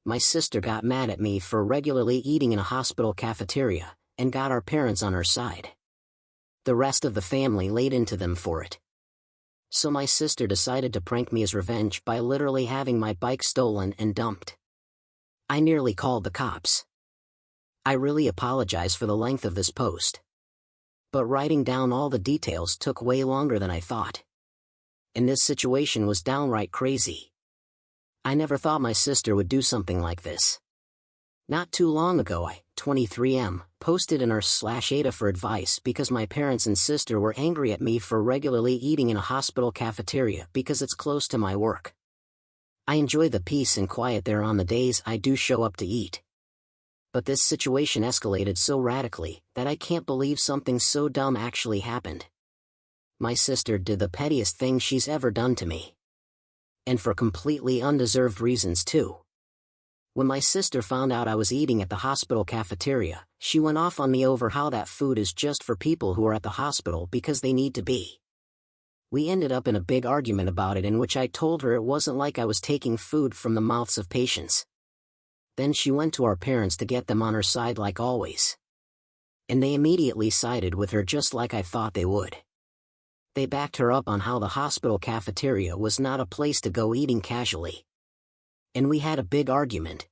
My sister got mad at me for regularly eating in a hospital cafeteria, and got our parents on her side. The rest of the family laid into them for it. So my sister decided to prank me as revenge by literally having my bike stolen and dumped. I nearly called the cops. I really apologize for the length of this post. But writing down all the details took way longer than I thought. And this situation was downright crazy. I never thought my sister would do something like this. Not too long ago I, 23M, posted in r/Ada for advice because my parents and sister were angry at me for regularly eating in a hospital cafeteria because it's close to my work. I enjoy the peace and quiet there on the days I do show up to eat. But this situation escalated so radically that I can't believe something so dumb actually happened. My sister did the pettiest thing she's ever done to me. And for completely undeserved reasons too. When my sister found out I was eating at the hospital cafeteria, she went off on me over how that food is just for people who are at the hospital because they need to be. We ended up in a big argument about it in which I told her it wasn't like I was taking food from the mouths of patients. Then she went to our parents to get them on her side like always. And they immediately sided with her just like I thought they would. They backed her up on how the hospital cafeteria was not a place to go eating casually. And we had a big argument.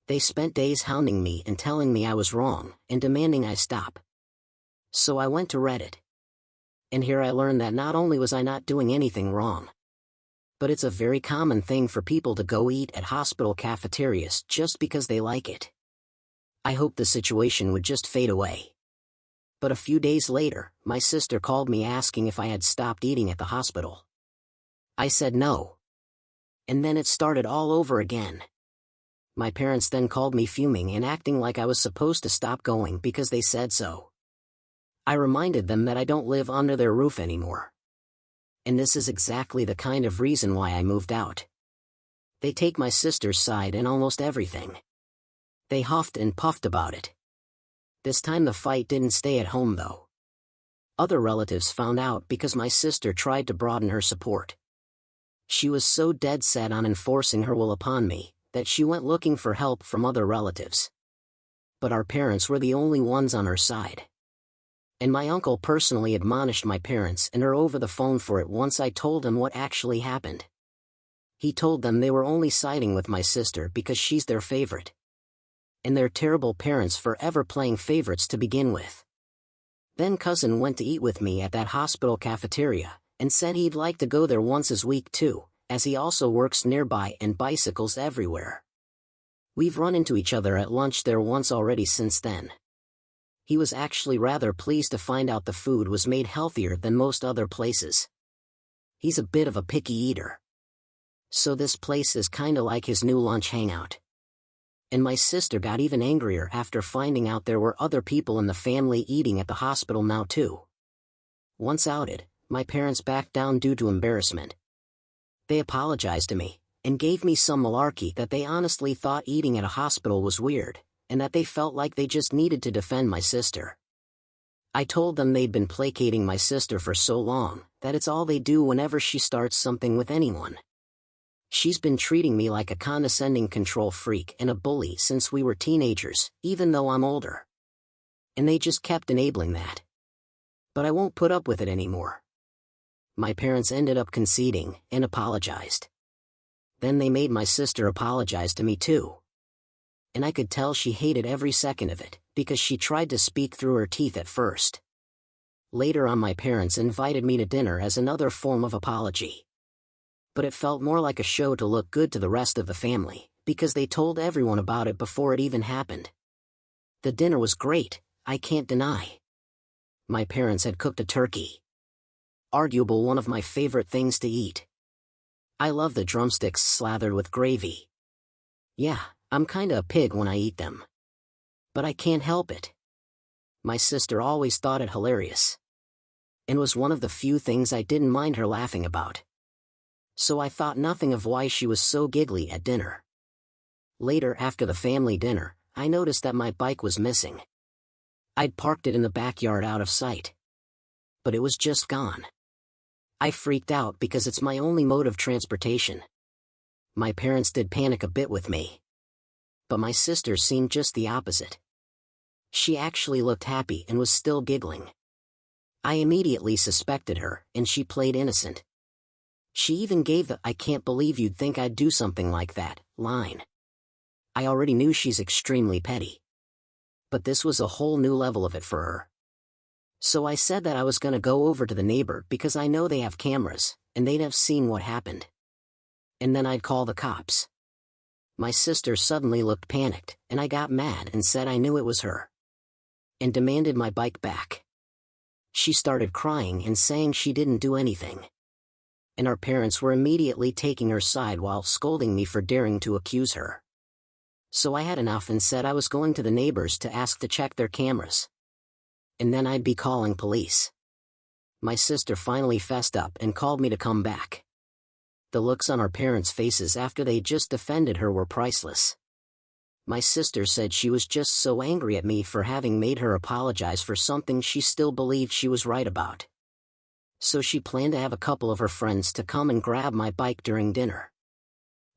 They spent days hounding me and telling me I was wrong and demanding I stop. So I went to Reddit. And here I learned that not only was I not doing anything wrong, but it's a very common thing for people to go eat at hospital cafeterias just because they like it. I hoped the situation would just fade away. But a few days later, my sister called me asking if I had stopped eating at the hospital. I said no. And then it started all over again. My parents then called me fuming and acting like I was supposed to stop going because they said so. I reminded them that I don't live under their roof anymore. And this is exactly the kind of reason why I moved out. They take my sister's side in almost everything. They huffed and puffed about it. This time the fight didn't stay at home though. Other relatives found out because my sister tried to broaden her support. She was so dead set on enforcing her will upon me, that she went looking for help from other relatives. But our parents were the only ones on her side. And my uncle personally admonished my parents and her over the phone for it once I told him what actually happened. He told them they were only siding with my sister because she's their favorite. And they're terrible parents for ever playing favorites to begin with. Then cousin went to eat with me at that hospital cafeteria, and said he'd like to go there once a week too, as he also works nearby and bicycles everywhere. We've run into each other at lunch there once already since then. He was actually rather pleased to find out the food was made healthier than most other places. He's a bit of a picky eater. So this place is kinda like his new lunch hangout. And my sister got even angrier after finding out there were other people in the family eating at the hospital now too. Once outed, my parents backed down due to embarrassment. They apologized to me, and gave me some malarkey that they honestly thought eating at a hospital was weird, and that they felt like they just needed to defend my sister. I told them they'd been placating my sister for so long, that it's all they do whenever she starts something with anyone. She's been treating me like a condescending control freak and a bully since we were teenagers, even though I'm older. And they just kept enabling that. But I won't put up with it anymore. My parents ended up conceding, and apologized. Then they made my sister apologize to me too. And I could tell she hated every second of it, because she tried to speak through her teeth at first. Later on my parents invited me to dinner as another form of apology. But it felt more like a show to look good to the rest of the family, because they told everyone about it before it even happened. The dinner was great, I can't deny. My parents had cooked a turkey. Arguable one of my favorite things to eat. I love the drumsticks slathered with gravy. Yeah, I'm kinda a pig when I eat them. But I can't help it. My sister always thought it hilarious. And was one of the few things I didn't mind her laughing about. So I thought nothing of why she was so giggly at dinner. Later after the family dinner, I noticed that my bike was missing. I'd parked it in the backyard out of sight. But it was just gone. I freaked out because it's my only mode of transportation. My parents did panic a bit with me. But my sister seemed just the opposite. She actually looked happy and was still giggling. I immediately suspected her, and she played innocent. She even gave the "I can't believe you'd think I'd do something like that" line. I already knew she's extremely petty. But this was a whole new level of it for her. So I said that I was gonna go over to the neighbor because I know they have cameras, and they'd have seen what happened. And then I'd call the cops. My sister suddenly looked panicked, and I got mad and said I knew it was her. And demanded my bike back. She started crying and saying she didn't do anything. And our parents were immediately taking her side while scolding me for daring to accuse her. So I had enough and said I was going to the neighbors to ask to check their cameras. And then I'd be calling police. My sister finally fessed up and called me to come back. The looks on our parents' faces after they just defended her were priceless. My sister said she was just so angry at me for having made her apologize for something she still believed she was right about. So she planned to have a couple of her friends to come and grab my bike during dinner.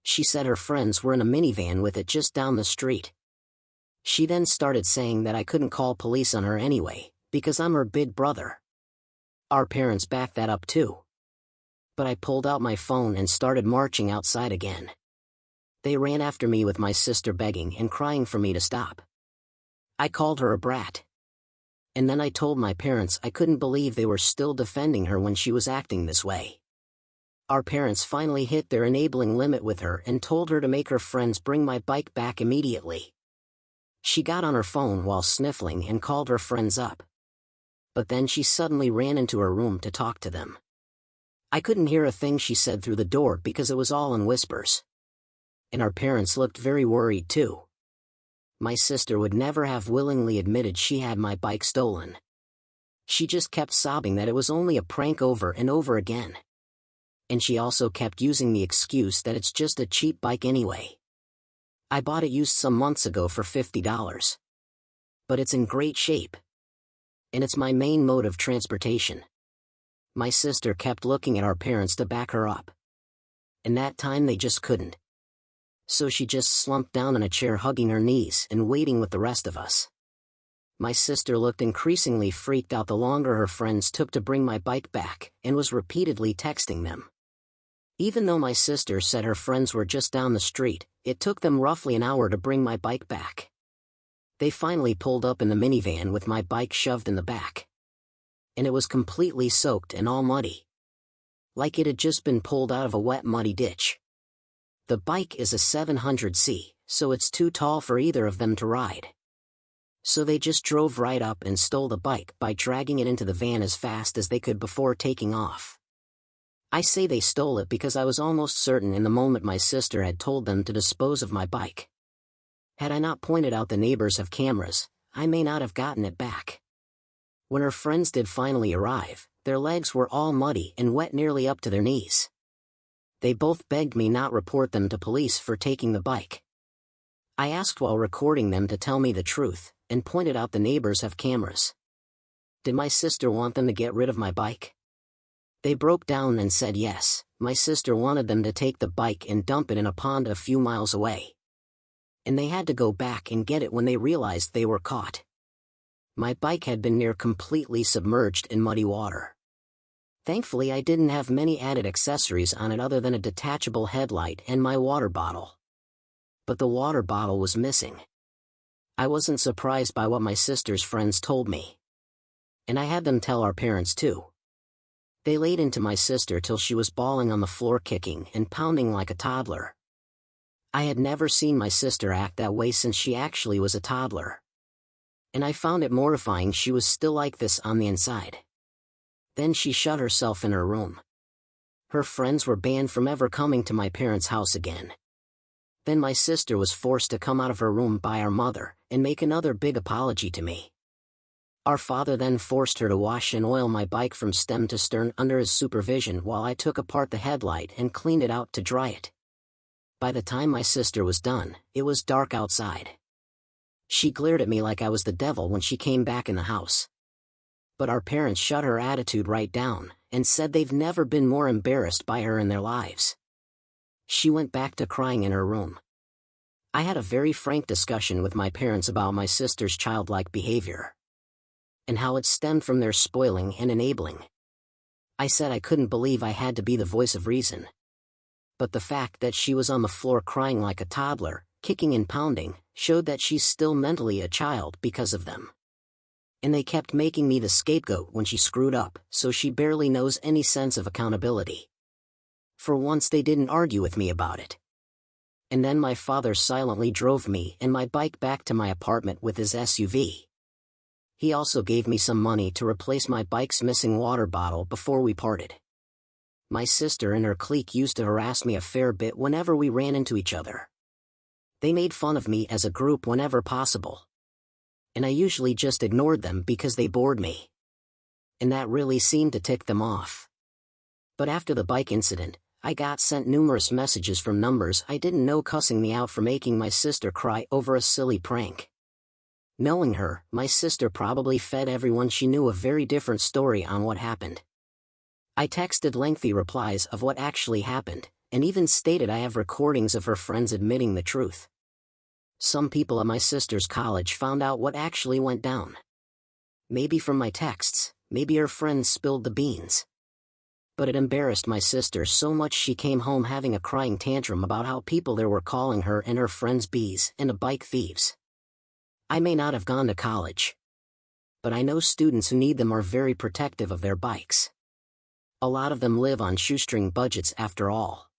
She said her friends were in a minivan with it just down the street. She then started saying that I couldn't call police on her anyway, because I'm her big brother. Our parents backed that up too. But I pulled out my phone and started marching outside again. They ran after me with my sister begging and crying for me to stop. I called her a brat. And then I told my parents I couldn't believe they were still defending her when she was acting this way. Our parents finally hit their enabling limit with her and told her to make her friends bring my bike back immediately. She got on her phone while sniffling and called her friends up. But then she suddenly ran into her room to talk to them. I couldn't hear a thing she said through the door because it was all in whispers. And our parents looked very worried too. My sister would never have willingly admitted she had my bike stolen. She just kept sobbing that it was only a prank over and over again. And she also kept using the excuse that it's just a cheap bike anyway. I bought it used some months ago for $50. But it's in great shape. And it's my main mode of transportation. My sister kept looking at our parents to back her up. And that time they just couldn't. So she just slumped down in a chair hugging her knees and waiting with the rest of us. My sister looked increasingly freaked out the longer her friends took to bring my bike back, and was repeatedly texting them. Even though my sister said her friends were just down the street, it took them roughly an hour to bring my bike back. They finally pulled up in the minivan with my bike shoved in the back. And it was completely soaked and all muddy. Like it had just been pulled out of a wet muddy ditch. The bike is a 700C, so it's too tall for either of them to ride. So they just drove right up and stole the bike by dragging it into the van as fast as they could before taking off. I say they stole it because I was almost certain in the moment my sister had told them to dispose of my bike. Had I not pointed out the neighbors have cameras, I may not have gotten it back. When her friends did finally arrive, their legs were all muddy and wet nearly up to their knees. They both begged me not report them to police for taking the bike. I asked while recording them to tell me the truth, and pointed out the neighbors have cameras. Did my sister want them to get rid of my bike? They broke down and said yes, my sister wanted them to take the bike and dump it in a pond a few miles away. And they had to go back and get it when they realized they were caught. My bike had been near completely submerged in muddy water. Thankfully I didn't have many added accessories on it other than a detachable headlight and my water bottle. But the water bottle was missing. I wasn't surprised by what my sister's friends told me. And I had them tell our parents too. They laid into my sister till she was bawling on the floor kicking and pounding like a toddler. I had never seen my sister act that way since she actually was a toddler. And I found it mortifying she was still like this on the inside. Then she shut herself in her room. Her friends were banned from ever coming to my parents' house again. Then my sister was forced to come out of her room by our mother and make another big apology to me. Our father then forced her to wash and oil my bike from stem to stern under his supervision while I took apart the headlight and cleaned it out to dry it. By the time my sister was done, it was dark outside. She glared at me like I was the devil when she came back in the house. But our parents shut her attitude right down, and said they've never been more embarrassed by her in their lives. She went back to crying in her room. I had a very frank discussion with my parents about my sister's childlike behavior, and how it stemmed from their spoiling and enabling. I said I couldn't believe I had to be the voice of reason. But the fact that she was on the floor crying like a toddler, kicking and pounding, showed that she's still mentally a child because of them. And they kept making me the scapegoat when she screwed up, so she barely knows any sense of accountability. For once they didn't argue with me about it. And then my father silently drove me and my bike back to my apartment with his SUV. He also gave me some money to replace my bike's missing water bottle before we parted. My sister and her clique used to harass me a fair bit whenever we ran into each other. They made fun of me as a group whenever possible. And I usually just ignored them because they bored me. And that really seemed to tick them off. But after the bike incident, I got sent numerous messages from numbers I didn't know cussing me out for making my sister cry over a silly prank. Knowing her, my sister probably fed everyone she knew a very different story on what happened. I texted lengthy replies of what actually happened, and even stated I have recordings of her friends admitting the truth. Some people at my sister's college found out what actually went down. Maybe from my texts, maybe her friends spilled the beans. But it embarrassed my sister so much she came home having a crying tantrum about how people there were calling her and her friends bees and bike thieves. I may not have gone to college, but I know students who need them are very protective of their bikes. A lot of them live on shoestring budgets after all.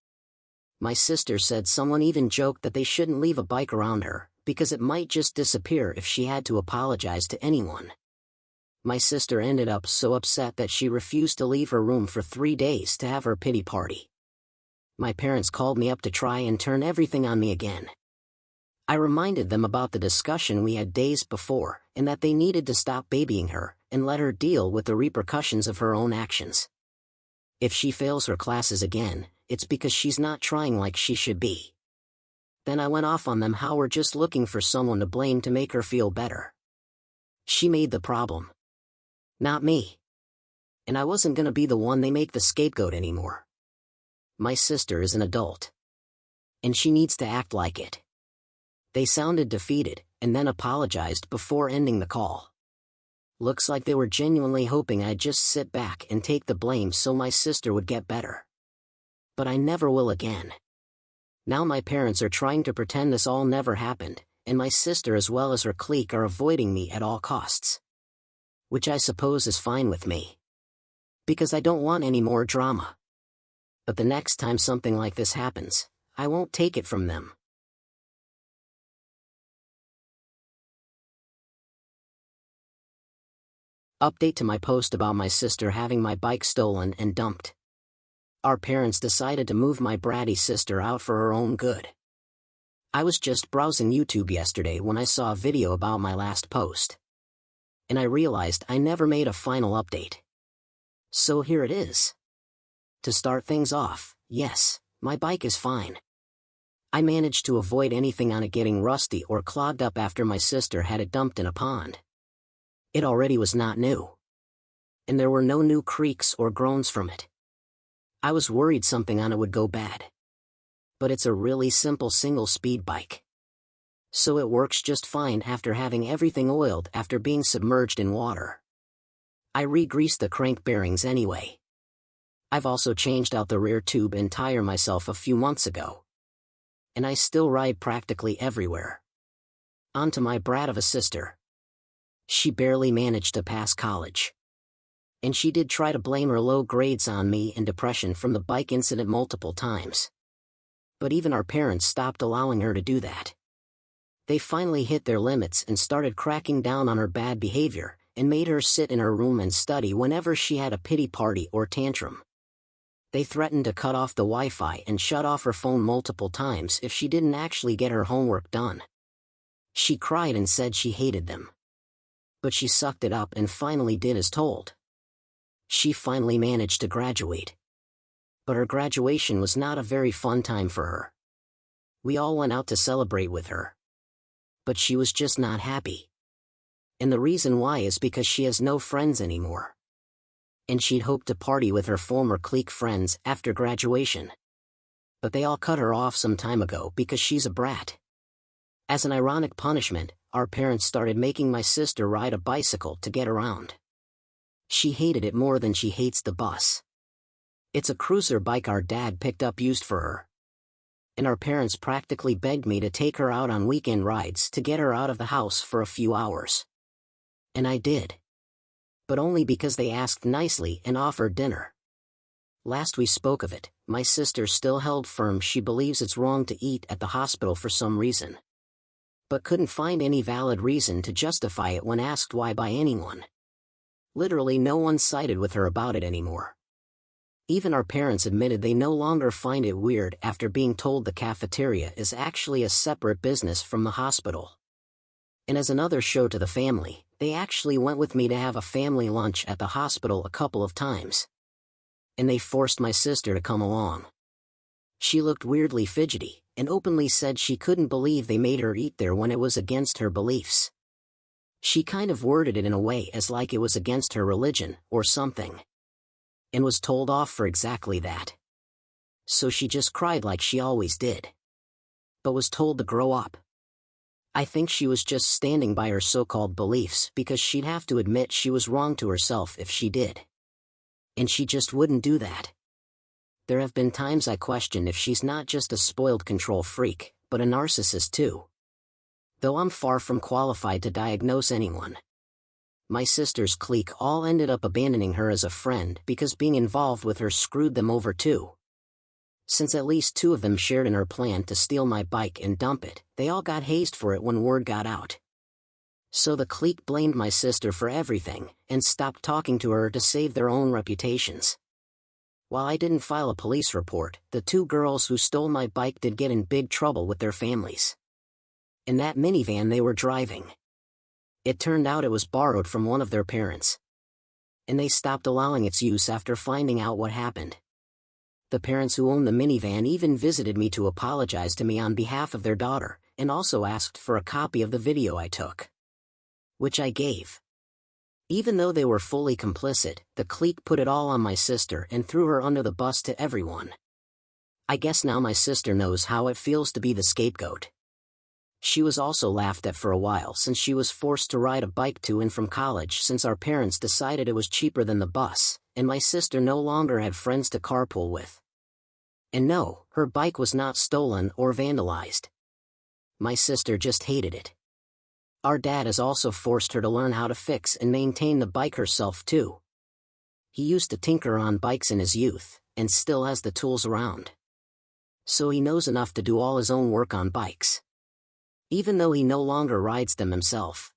My sister said someone even joked that they shouldn't leave a bike around her, because it might just disappear if she had to apologize to anyone. My sister ended up so upset that she refused to leave her room for 3 days to have her pity party. My parents called me up to try and turn everything on me again. I reminded them about the discussion we had days before, and that they needed to stop babying her, and let her deal with the repercussions of her own actions. If she fails her classes again, it's because she's not trying like she should be. Then I went off on them how we're just looking for someone to blame to make her feel better. She made the problem, not me. And I wasn't gonna be the one they make the scapegoat anymore. My sister is an adult. And she needs to act like it. They sounded defeated, and then apologized before ending the call. Looks like they were genuinely hoping I'd just sit back and take the blame so my sister would get better. But I never will again. Now my parents are trying to pretend this all never happened, and my sister as well as her clique are avoiding me at all costs. Which I suppose is fine with me. Because I don't want any more drama. But the next time something like this happens, I won't take it from them. Update to my post about my sister having my bike stolen and dumped. Our parents decided to move my bratty sister out for her own good. I was just browsing YouTube yesterday when I saw a video about my last post. And I realized I never made a final update. So here it is. To start things off, yes, my bike is fine. I managed to avoid anything on it getting rusty or clogged up after my sister had it dumped in a pond. It already was not new. And there were no new creaks or groans from it. I was worried something on it would go bad. But it's a really simple single-speed bike. So it works just fine after having everything oiled after being submerged in water. I re-greased the crank bearings anyway. I've also changed out the rear tube and tire myself a few months ago. And I still ride practically everywhere. On to my brat of a sister. She barely managed to pass college. And she did try to blame her low grades on me and depression from the bike incident multiple times. But even our parents stopped allowing her to do that. They finally hit their limits and started cracking down on her bad behavior, and made her sit in her room and study whenever she had a pity party or tantrum. They threatened to cut off the Wi-Fi and shut off her phone multiple times if she didn't actually get her homework done. She cried and said she hated them. But she sucked it up and finally did as told. She finally managed to graduate. But her graduation was not a very fun time for her. We all went out to celebrate with her. But she was just not happy. And the reason why is because she has no friends anymore. And she'd hoped to party with her former clique friends after graduation. But they all cut her off some time ago because she's a brat. As an ironic punishment, our parents started making my sister ride a bicycle to get around. She hated it more than she hates the bus. It's a cruiser bike our dad picked up used for her. And our parents practically begged me to take her out on weekend rides to get her out of the house for a few hours. And I did. But only because they asked nicely and offered dinner. Last we spoke of it, my sister still held firm she believes it's wrong to eat at the hospital for some reason. But couldn't find any valid reason to justify it when asked why by anyone. Literally no one sided with her about it anymore. Even our parents admitted they no longer find it weird after being told the cafeteria is actually a separate business from the hospital. And as another show to the family, they actually went with me to have a family lunch at the hospital a couple of times. And they forced my sister to come along. She looked weirdly fidgety, and openly said she couldn't believe they made her eat there when it was against her beliefs. She kind of worded it in a way as like it was against her religion, or something. And was told off for exactly that. So she just cried like she always did. But was told to grow up. I think she was just standing by her so-called beliefs because she'd have to admit she was wrong to herself if she did. And she just wouldn't do that. There have been times I questioned if she's not just a spoiled control freak, but a narcissist too. Though I'm far from qualified to diagnose anyone. My sister's clique all ended up abandoning her as a friend because being involved with her screwed them over too. Since at least 2 of them shared in her plan to steal my bike and dump it, they all got hazed for it when word got out. So the clique blamed my sister for everything, and stopped talking to her to save their own reputations. While I didn't file a police report, the 2 girls who stole my bike did get in big trouble with their families. In that minivan they were driving. It turned out it was borrowed from one of their parents. And they stopped allowing its use after finding out what happened. The parents who owned the minivan even visited me to apologize to me on behalf of their daughter, and also asked for a copy of the video I took. Which I gave. Even though they were fully complicit, the clique put it all on my sister and threw her under the bus to everyone. I guess now my sister knows how it feels to be the scapegoat. She was also laughed at for a while since she was forced to ride a bike to and from college since our parents decided it was cheaper than the bus, and my sister no longer had friends to carpool with. And no, her bike was not stolen or vandalized. My sister just hated it. Our dad has also forced her to learn how to fix and maintain the bike herself too. He used to tinker on bikes in his youth, and still has the tools around. So he knows enough to do all his own work on bikes. Even though he no longer rides them himself.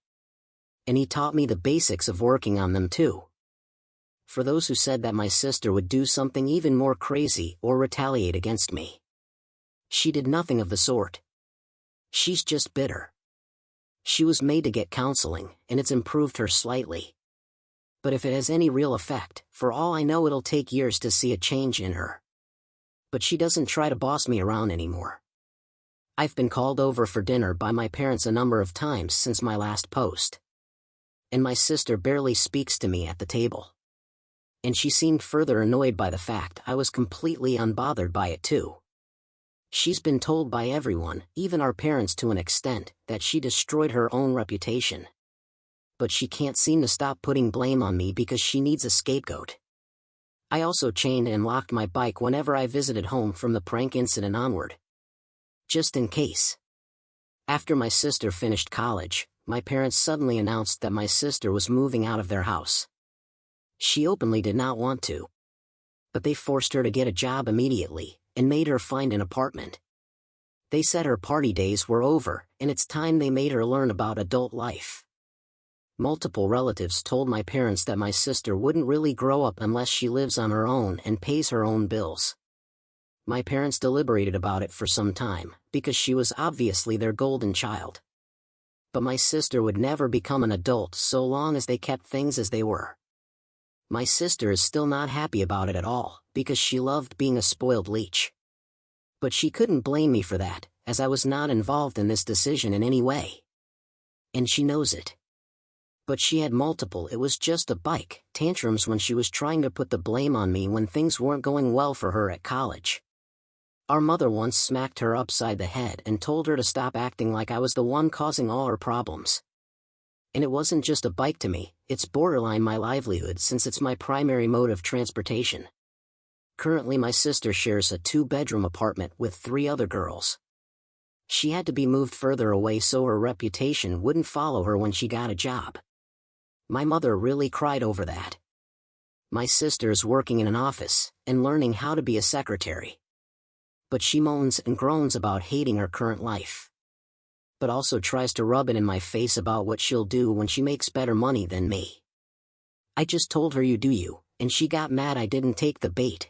And he taught me the basics of working on them too. For those who said that my sister would do something even more crazy or retaliate against me. She did nothing of the sort. She's just bitter. She was made to get counseling, and it's improved her slightly. But if it has any real effect, for all I know it'll take years to see a change in her. But she doesn't try to boss me around anymore. I've been called over for dinner by my parents a number of times since my last post. And my sister barely speaks to me at the table. And she seemed further annoyed by the fact I was completely unbothered by it too. She's been told by everyone, even our parents to an extent, that she destroyed her own reputation. But she can't seem to stop putting blame on me because she needs a scapegoat. I also chained and locked my bike whenever I visited home from the prank incident onward. Just in case. After my sister finished college, my parents suddenly announced that my sister was moving out of their house. She openly did not want to. But they forced her to get a job immediately, and made her find an apartment. They said her party days were over, and it's time they made her learn about adult life. Multiple relatives told my parents that my sister wouldn't really grow up unless she lives on her own and pays her own bills. My parents deliberated about it for some time, because she was obviously their golden child. But my sister would never become an adult so long as they kept things as they were. My sister is still not happy about it at all, because she loved being a spoiled leech. But she couldn't blame me for that, as I was not involved in this decision in any way. And she knows it. But she had multiple "it was just a bike" tantrums when she was trying to put the blame on me when things weren't going well for her at college. Our mother once smacked her upside the head and told her to stop acting like I was the one causing all her problems. And it wasn't just a bike to me, it's borderline my livelihood since it's my primary mode of transportation. Currently my sister shares a 2-bedroom apartment with 3 other girls. She had to be moved further away so her reputation wouldn't follow her when she got a job. My mother really cried over that. My sister's working in an office and learning how to be a secretary. But she moans and groans about hating her current life. But also tries to rub it in my face about what she'll do when she makes better money than me. I just told her you do you, and she got mad I didn't take the bait.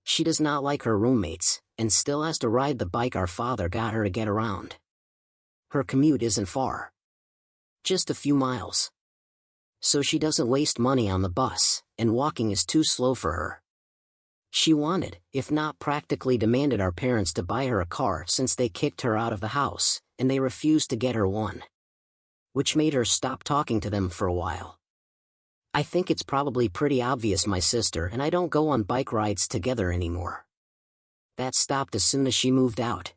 She does not like her roommates, and still has to ride the bike our father got her to get around. Her commute isn't far. Just a few miles. So she doesn't waste money on the bus, and walking is too slow for her. She wanted, if not practically demanded our parents to buy her a car since they kicked her out of the house, and they refused to get her one. Which made her stop talking to them for a while. I think it's probably pretty obvious my sister and I don't go on bike rides together anymore. That stopped as soon as she moved out.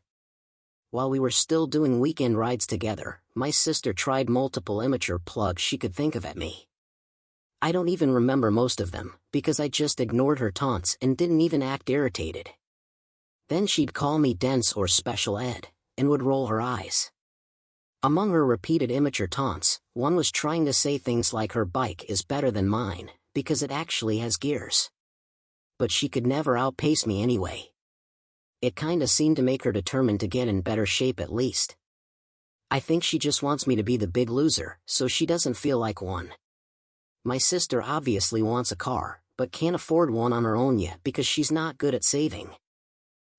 While we were still doing weekend rides together, my sister tried multiple immature plugs she could think of at me. I don't even remember most of them, because I just ignored her taunts and didn't even act irritated. Then she'd call me dense or special ed, and would roll her eyes. Among her repeated immature taunts, one was trying to say things like her bike is better than mine, because it actually has gears. But she could never outpace me anyway. It kinda seemed to make her determined to get in better shape at least. I think she just wants me to be the big loser, so she doesn't feel like one. My sister obviously wants a car, but can't afford one on her own yet because she's not good at saving.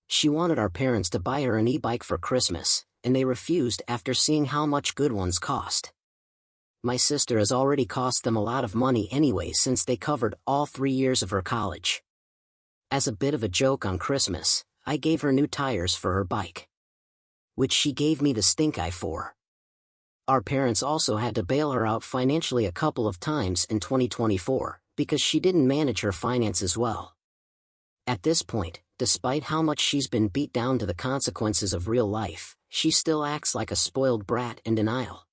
She wanted our parents to buy her an e-bike for Christmas, and they refused after seeing how much good ones cost. My sister has already cost them a lot of money anyway since they covered all 3 years of her college. As a bit of a joke on Christmas, I gave her new tires for her bike. Which she gave me the stink eye for. Our parents also had to bail her out financially a couple of times in 2024, because she didn't manage her finances well. At this point, despite how much she's been beat down to the consequences of real life, she still acts like a spoiled brat in denial.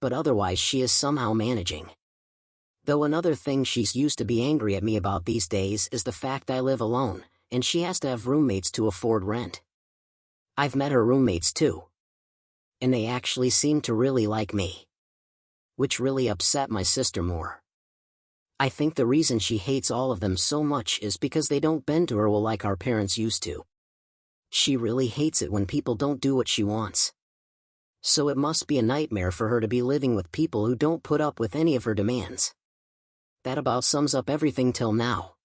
But otherwise she is somehow managing. Though another thing she's used to be angry at me about these days is the fact I live alone, and she has to have roommates to afford rent. I've met her roommates too. And they actually seem to really like me. Which really upset my sister more. I think the reason she hates all of them so much is because they don't bend to her well like our parents used to. She really hates it when people don't do what she wants. So it must be a nightmare for her to be living with people who don't put up with any of her demands. That about sums up everything till now.